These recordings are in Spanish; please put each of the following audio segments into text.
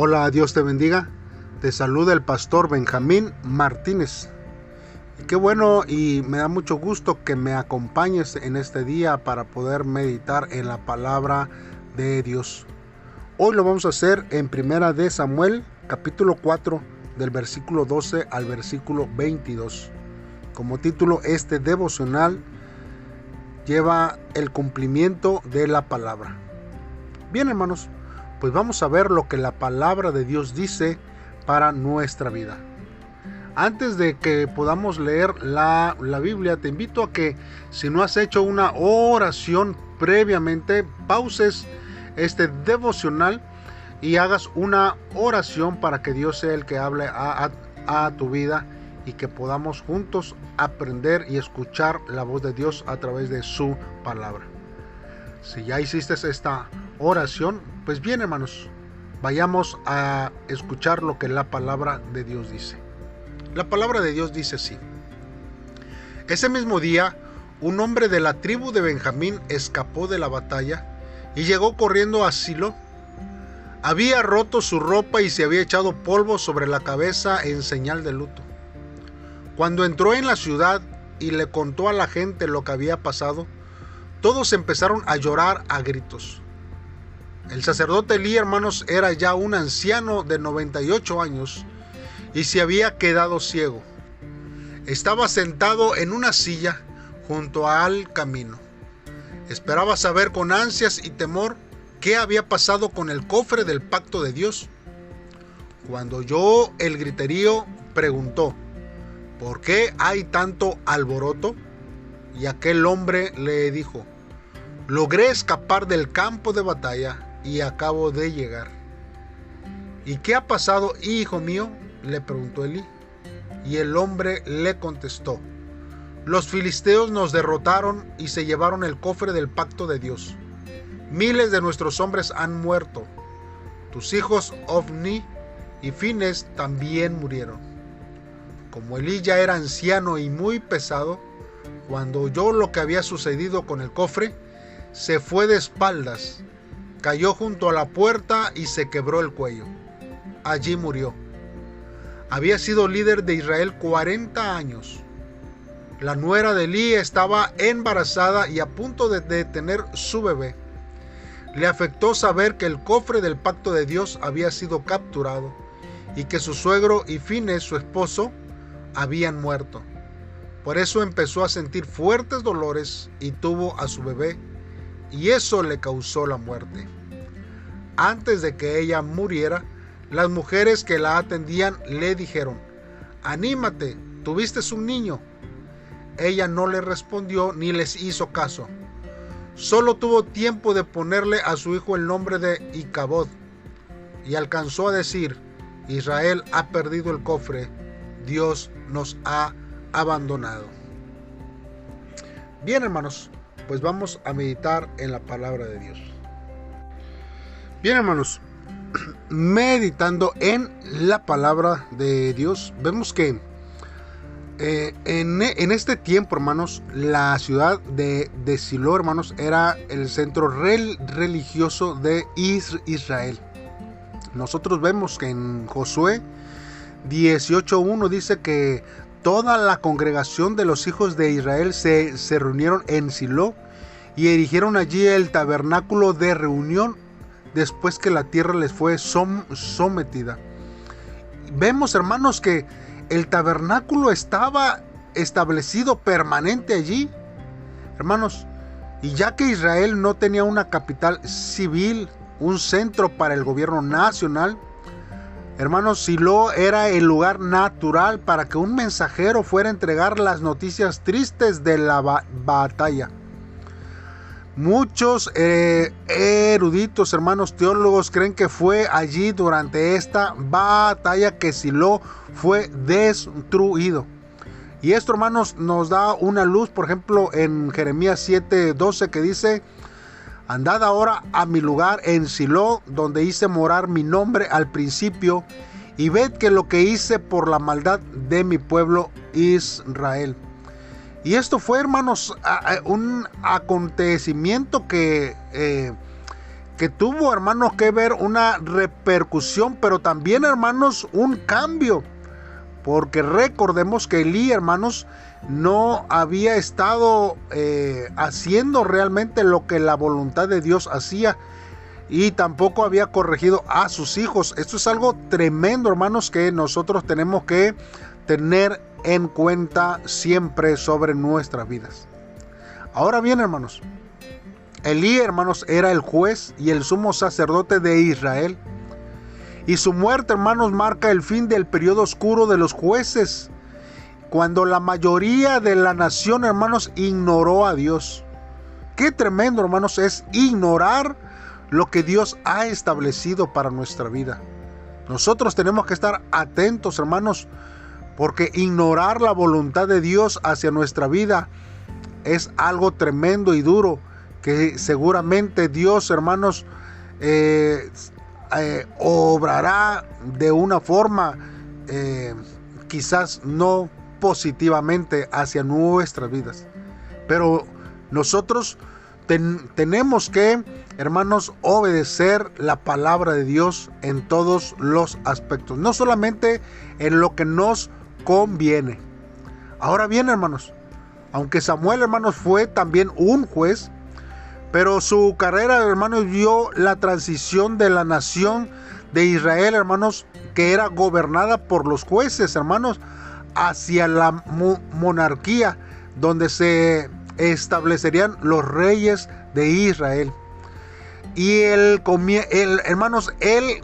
Hola, Dios te bendiga. Te saluda el pastor Benjamín Martínez. Y qué bueno y me da mucho gusto que me acompañes en este día para poder meditar en la palabra de Dios. Hoy lo vamos a hacer en Primera de Samuel, capítulo 4, del versículo 12 al versículo 22. Como título, este devocional lleva el cumplimiento de la palabra. Bien, hermanos, pues vamos a ver lo que la palabra de Dios dice para nuestra vida. Antes de que podamos leer la Biblia, te invito a que, si no has hecho una oración previamente, pauses este devocional y hagas una oración para que Dios sea el que hable a tu vida y que podamos juntos aprender y escuchar la voz de Dios a través de su palabra. Si ya hiciste esta oración, pues bien, hermanos, vayamos a escuchar lo que la palabra de Dios dice. La palabra de Dios dice así: ese mismo día, un hombre de la tribu de Benjamín escapó de la batalla y llegó corriendo a Silo. Había roto su ropa y se había echado polvo sobre la cabeza en señal de luto. Cuando entró en la ciudad y le contó a la gente lo que había pasado, todos empezaron a llorar a gritos. El sacerdote Elí, hermanos, era ya un anciano de 98 años y se había quedado ciego. Estaba sentado en una silla junto al camino. Esperaba saber con ansias y temor qué había pasado con el cofre del pacto de Dios. Cuando oyó el griterío, preguntó: ¿por qué hay tanto alboroto? Y aquel hombre le dijo: logré escapar del campo de batalla y acabo de llegar. ¿Y qué ha pasado, hijo mío?, le preguntó Elí. Y el hombre le contestó: los filisteos nos derrotaron y se llevaron el cofre del pacto de Dios. Miles de nuestros hombres han muerto. Tus hijos Ofni y Fines también murieron. Como Elí ya era anciano y muy pesado, cuando oyó lo que había sucedido con el cofre, se fue de espaldas, cayó junto a la puerta y se quebró el cuello. Allí murió. Había sido líder de Israel 40 años. La nuera de Elí estaba embarazada y a punto de tener su bebé. Le afectó saber que el cofre del pacto de Dios había sido capturado y que su suegro y Fines, su esposo, habían muerto. Por eso empezó a sentir fuertes dolores y tuvo a su bebé, y eso le causó la muerte. Antes de que ella muriera, las mujeres que la atendían le dijeron: anímate, tuviste un niño. Ella no le respondió ni les hizo caso. Solo tuvo tiempo de ponerle a su hijo el nombre de Icabod, y alcanzó a decir: Israel ha perdido el cofre, Dios nos ha abandonado. Bien, hermanos, pues vamos a meditar en la palabra de Dios. Bien, hermanos, meditando en la palabra de Dios, vemos que en este tiempo, hermanos, la ciudad de Silo, hermanos, era el centro religioso de Israel. Nosotros vemos que en Josué 18:1 dice que toda la congregación de los hijos de Israel se reunieron en Silo y erigieron allí el tabernáculo de reunión después que la tierra les fue sometida. Vemos, hermanos, que el tabernáculo estaba establecido permanente allí, hermanos, y ya que Israel no tenía una capital civil, un centro para el gobierno nacional, hermanos, Silo era el lugar natural para que un mensajero fuera a entregar las noticias tristes de la batalla. Muchos eruditos, hermanos, teólogos creen que fue allí durante esta batalla que Silo fue destruido. Y esto, hermanos, nos da una luz, por ejemplo, en Jeremías 7:12, que dice: andad ahora a mi lugar en Silo, donde hice morar mi nombre al principio, y ved que lo que hice por la maldad de mi pueblo Israel. Y esto fue, hermanos, un acontecimiento que que tuvo, hermanos, que ver una repercusión, pero también, hermanos, un cambio. Porque recordemos que Elí, hermanos, no había estado haciendo realmente lo que la voluntad de Dios hacía, y tampoco había corregido a sus hijos. Esto es algo tremendo, hermanos, que nosotros tenemos que tener en cuenta siempre sobre nuestras vidas. Ahora bien, hermanos, Elí, hermanos, era el juez y el sumo sacerdote de Israel. Y su muerte, hermanos, marca el fin del periodo oscuro de los jueces, cuando la mayoría de la nación, hermanos, ignoró a Dios. Qué tremendo, hermanos, es ignorar lo que Dios ha establecido para nuestra vida. Nosotros tenemos que estar atentos, hermanos, porque ignorar la voluntad de Dios hacia nuestra vida es algo tremendo y duro, que seguramente Dios, hermanos, obrará de una forma quizás no positivamente hacia nuestras vidas. Pero nosotros tenemos que, hermanos, obedecer la palabra de Dios en todos los aspectos, no solamente en lo que nos conviene. Ahora bien, hermanos, aunque Samuel, hermanos, fue también un juez, pero su carrera, hermanos, vio la transición de la nación de Israel, hermanos, que era gobernada por los jueces, hermanos, hacia la monarquía, donde se establecerían los reyes de Israel. Y hermanos, él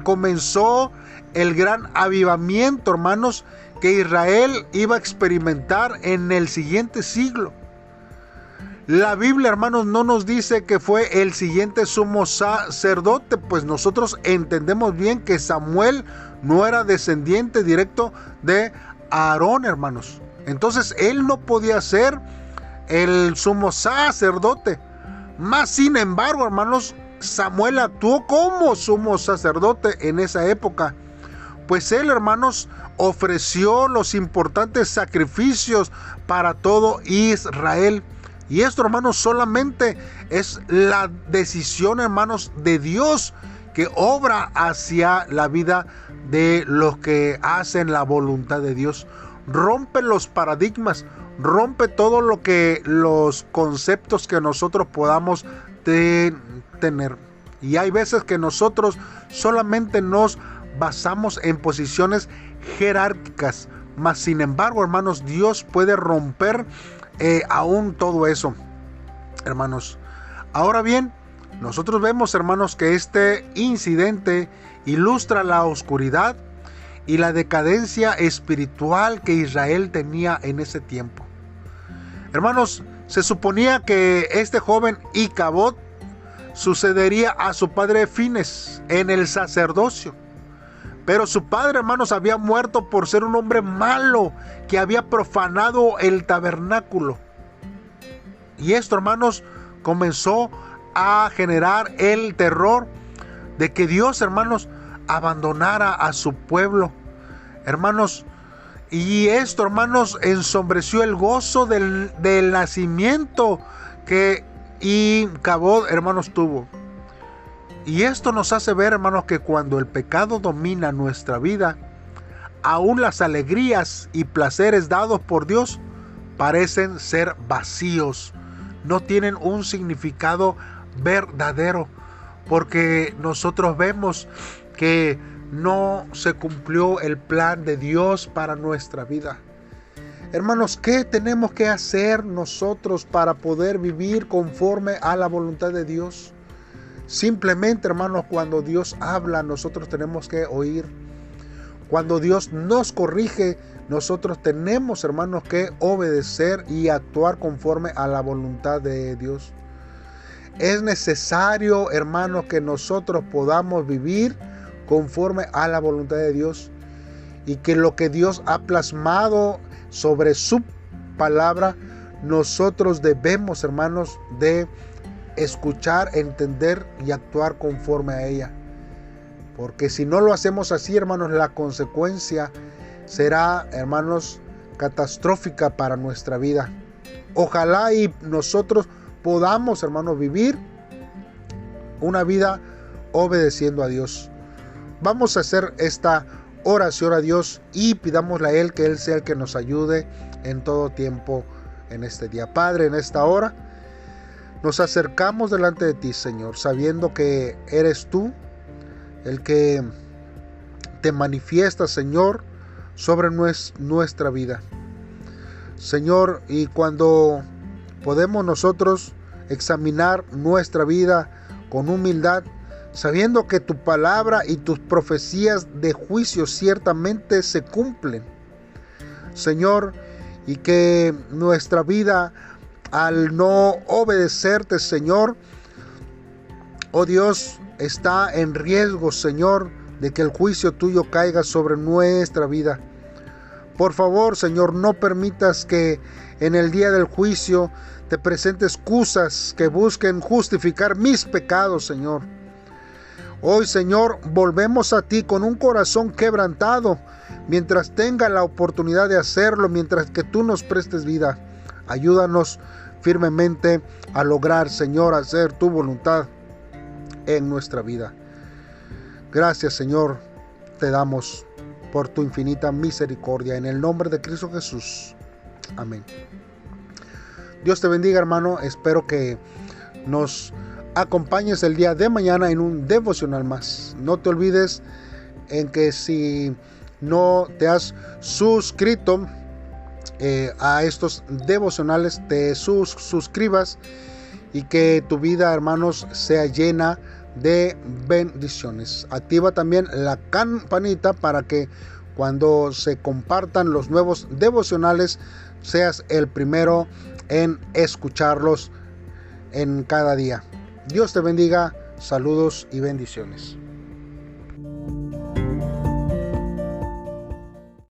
comenzó el gran avivamiento, hermanos, que Israel iba a experimentar en el siguiente siglo. La Biblia, hermanos, no nos dice que fue el siguiente sumo sacerdote, pues nosotros entendemos bien que Samuel no era descendiente directo de Aarón, hermanos. Entonces él no podía ser el sumo sacerdote. Mas sin embargo, hermanos, Samuel actuó como sumo sacerdote en esa época, pues él, hermanos, ofreció los importantes sacrificios para todo Israel. Y esto, hermanos, solamente es la decisión, hermanos, de Dios, que obra hacia la vida de los que hacen la voluntad de Dios. Rompe los paradigmas, rompe todo lo que los conceptos que nosotros podamos tener. Y hay veces que nosotros solamente nos basamos en posiciones jerárquicas, mas sin embargo, hermanos, Dios puede romper aún todo eso, hermanos. Ahora bien, nosotros vemos, hermanos, que este incidente ilustra la oscuridad y la decadencia espiritual que Israel tenía en ese tiempo. Hermanos, se suponía que este joven Icabod sucedería a su padre Fines en el sacerdocio. Pero su padre, hermanos, había muerto por ser un hombre malo que había profanado el tabernáculo. Y esto, hermanos, comenzó a generar el terror de que Dios, hermanos, abandonara a su pueblo, hermanos. Y esto, hermanos, ensombreció el gozo del nacimiento que Icabod, hermanos, tuvo. Y esto nos hace ver, hermanos, que cuando el pecado domina nuestra vida, aún las alegrías y placeres dados por Dios parecen ser vacíos, no tienen un significado verdadero, porque nosotros vemos que no se cumplió el plan de Dios para nuestra vida. Hermanos, ¿qué tenemos que hacer nosotros para poder vivir conforme a la voluntad de Dios? Simplemente, hermanos, cuando Dios habla, nosotros tenemos que oír. Cuando Dios nos corrige, nosotros tenemos, hermanos, que obedecer y actuar conforme a la voluntad de Dios. Es necesario, hermanos, que nosotros podamos vivir conforme a la voluntad de Dios, y que lo que Dios ha plasmado sobre su palabra, nosotros debemos, hermanos, de escuchar, entender y actuar conforme a ella. Porque si no lo hacemos así, hermanos, la consecuencia será, hermanos, catastrófica para nuestra vida. Ojalá y nosotros podamos, hermanos, vivir una vida obedeciendo a Dios. Vamos a hacer esta oración a Dios y pidámosle a Él que Él sea el que nos ayude en todo tiempo en este día. Padre, en esta hora nos acercamos delante de ti, Señor, sabiendo que eres tú el que te manifiesta, Señor, sobre nuestra vida. Señor, y cuando podemos nosotros examinar nuestra vida con humildad, sabiendo que tu palabra y tus profecías de juicio ciertamente se cumplen, Señor, y que nuestra vida, al no obedecerte, Señor, oh Dios, está en riesgo, Señor, de que el juicio tuyo caiga sobre nuestra vida. Por favor, Señor, no permitas que en el día del juicio te presente excusas que busquen justificar mis pecados, Señor. Hoy, Señor, volvemos a ti con un corazón quebrantado, mientras tenga la oportunidad de hacerlo, mientras que tú nos prestes vida. Ayúdanos firmemente a lograr, Señor, hacer tu voluntad en nuestra vida. Gracias, Señor, te damos por tu infinita misericordia, en el nombre de Cristo Jesús. Amén. Dios te bendiga, hermano. Espero que nos acompañes el día de mañana en un devocional más. No te olvides en que si no te has suscrito a estos devocionales, te suscribas y que tu vida, hermanos, sea llena de bendiciones. Activa también la campanita para que cuando se compartan los nuevos devocionales seas el primero en escucharlos en cada día. Dios te bendiga, saludos y bendiciones.